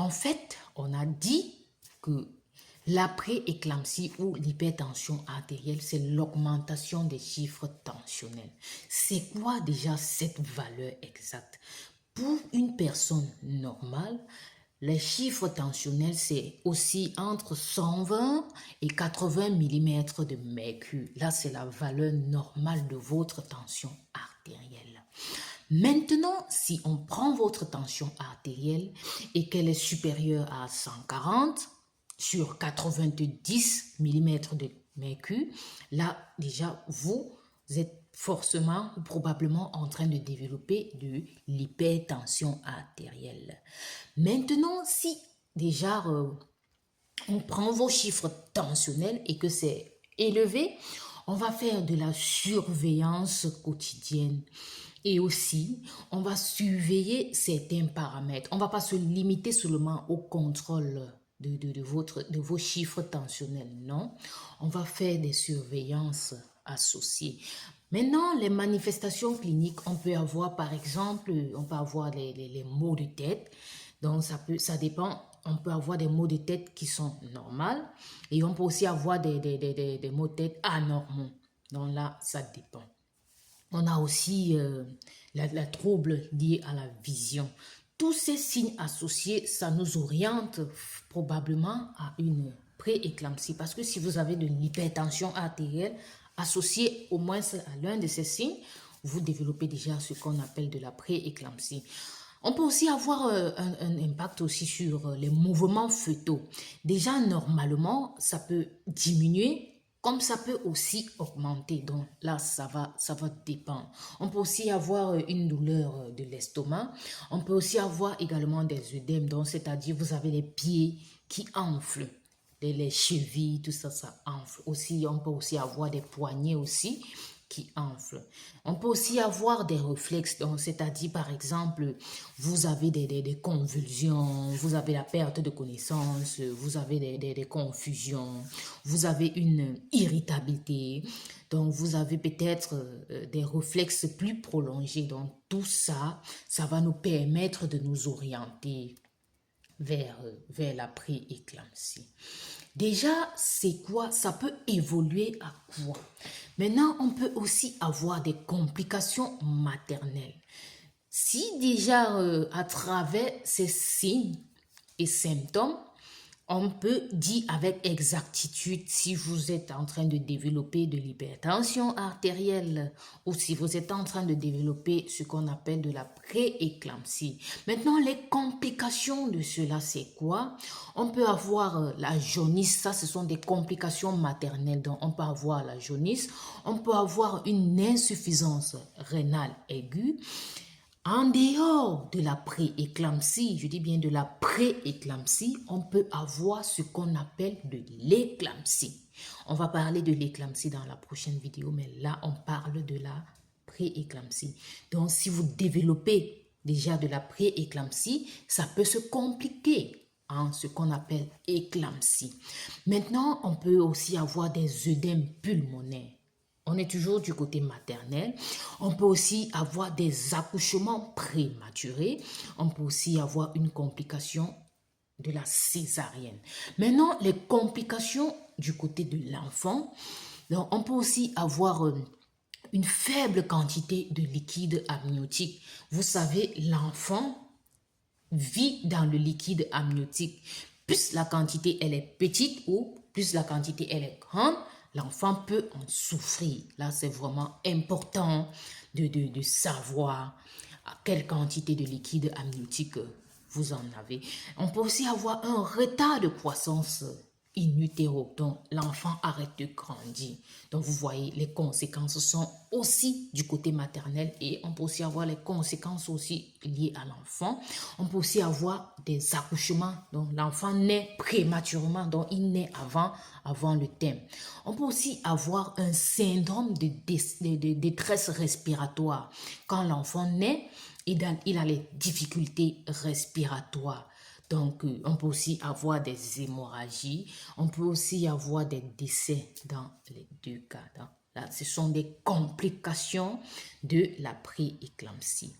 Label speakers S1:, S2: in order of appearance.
S1: En fait, on a dit que la prééclampsie ou l'hypertension artérielle, c'est l'augmentation des chiffres tensionnels. C'est quoi déjà cette valeur exacte? Pour une personne normale, les chiffres tensionnels, c'est aussi entre 120 et 80 mm de mercure. Là, c'est la valeur normale de votre tension artérielle. Maintenant, si on prend votre tension artérielle et qu'elle est supérieure à 140 sur 90 mm de mercure, là, déjà, vous êtes forcément ou probablement en train de développer de l'hypertension artérielle. Maintenant, si déjà on prend vos chiffres tensionnels et que c'est élevé, on va faire de la surveillance quotidienne. Et aussi, on va surveiller certains paramètres. On ne va pas se limiter seulement au contrôle de vos chiffres tensionnels, non. On va faire des surveillances associées. Maintenant, les manifestations cliniques, on peut avoir par exemple, on peut avoir les maux de tête. Donc, ça dépend. On peut avoir des maux de tête qui sont normaux et on peut aussi avoir des maux de tête anormaux. Donc là, ça dépend. On a aussi la trouble lié à la vision. Tous ces signes associés, ça nous oriente probablement à une prééclampsie. Parce que si vous avez de l'hypertension artérielle associée au moins à l'un de ces signes, vous développez déjà ce qu'on appelle de la prééclampsie. On peut aussi avoir un impact aussi sur les mouvements fœtaux. Déjà, normalement, ça peut diminuer comme ça peut aussi augmenter. Donc là, ça va dépendre. On peut aussi avoir une douleur de l'estomac. On peut aussi avoir également des œdèmes, donc c'est-à-dire vous avez les pieds qui enflent. Les chevilles, tout ça, ça enfle. Aussi, on peut aussi avoir des poignets aussi qui enflent. On peut aussi avoir des réflexes, c'est-à-dire par exemple, vous avez des convulsions, vous avez la perte de connaissance, vous avez des confusions, vous avez une irritabilité, donc vous avez peut-être des réflexes plus prolongés. Donc tout ça, ça va nous permettre de nous orienter vers la prééclampsie. Déjà, c'est quoi? Ça peut évoluer à quoi? Maintenant, on peut aussi avoir des complications maternelles. Si déjà, à travers ces signes et symptômes, on peut dire avec exactitude si vous êtes en train de développer de l'hypertension artérielle ou si vous êtes en train de développer ce qu'on appelle de la prééclampsie. Maintenant, les complications de cela, c'est quoi? On peut avoir la jaunisse, ça ce sont des complications maternelles. Donc, on peut avoir la jaunisse, on peut avoir une insuffisance rénale aiguë. En dehors de la prééclampsie, je dis bien de la prééclampsie, on peut avoir ce qu'on appelle de l'éclampsie. On va parler de l'éclampsie dans la prochaine vidéo, mais là, on parle de la prééclampsie. Donc, si vous développez déjà de la prééclampsie, ça peut se compliquer en ce qu'on appelle éclampsie. Maintenant, on peut aussi avoir des œdèmes pulmonaires. On est toujours du côté maternel. On peut aussi avoir des accouchements prématurés. On peut aussi avoir une complication de la césarienne. Maintenant, les complications du côté de l'enfant. Donc, on peut aussi avoir une faible quantité de liquide amniotique. Vous savez, l'enfant vit dans le liquide amniotique. Plus la quantité elle est petite ou plus la quantité elle est grande, l'enfant peut en souffrir. Là, c'est vraiment important de savoir à quelle quantité de liquide amniotique vous en avez. On peut aussi avoir un retard de croissance in utero, donc l'enfant arrête de grandir. Donc vous voyez, les conséquences sont aussi du côté maternel et on peut aussi avoir les conséquences aussi liées à l'enfant. On peut aussi avoir des accouchements, donc l'enfant naît prématurément, donc il naît avant le terme. On peut aussi avoir un syndrome de détresse respiratoire. Quand l'enfant naît, il a les difficultés respiratoires. Donc, on peut aussi avoir des hémorragies, on peut aussi avoir des décès dans les deux cas. Là, ce sont des complications de la prééclampsie.